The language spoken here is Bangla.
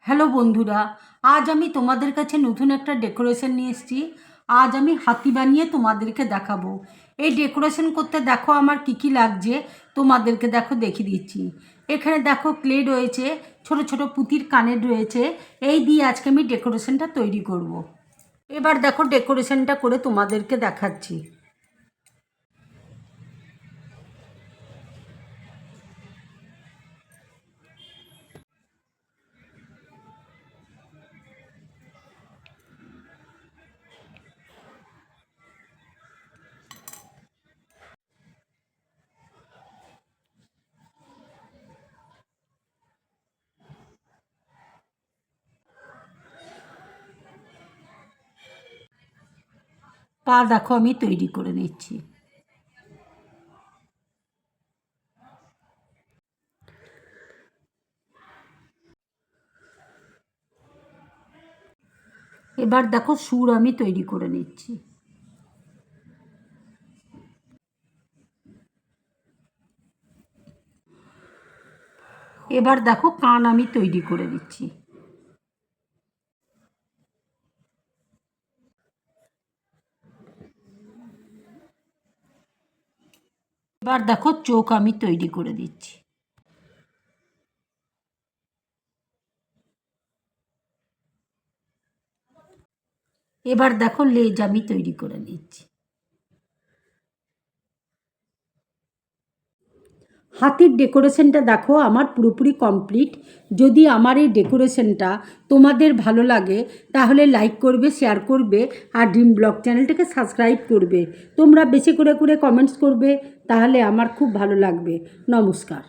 হ্যালো বন্ধুরা, আজ আমি তোমাদের কাছে নতুন একটা ডেকোরেশন নিয়ে এসেছি। আজ আমি হাতি বানিয়ে তোমাদেরকে দেখাবো। এই ডেকোরেশন করতে দেখো আমার কি কি লাগছে, তোমাদেরকে দেখো দেখিয়ে দিচ্ছি। এখানে দেখো ক্লে রয়েছে, ছোট ছোট পুঁতির কানের রয়েছে। এই দিয়ে আজকে আমি ডেকোরেশনটা তৈরি করব। এবার দেখো ডেকোরেশনটা করে তোমাদেরকে দেখাচ্ছি। পা দেখো আমি তৈরি করে নিচ্ছি। এবার দেখো সুর আমি তৈরি করে নিচ্ছি। এবার দেখো কান আমি তৈরি করে দিচ্ছি। এবার দেখো চোখ আমি তৈরি করে দিচ্ছি। এবার দেখো লেজ আমি তৈরি করে নিচ্ছি। হাতির ডেকোরেশনটা দেখো আমার পুরোপুরি কমপ্লিট। যদি আমার এই ডেকোরেশনটা তোমাদের ভালো লাগে তাহলে লাইক করবে, শেয়ার করবে আর ড্রিম ব্লগ চ্যানেলটাকে সাবস্ক্রাইব করবে। তোমরা বেশি করে কমেন্টস করবে, তাহলে আমার খুব ভালো লাগবে। নমস্কার।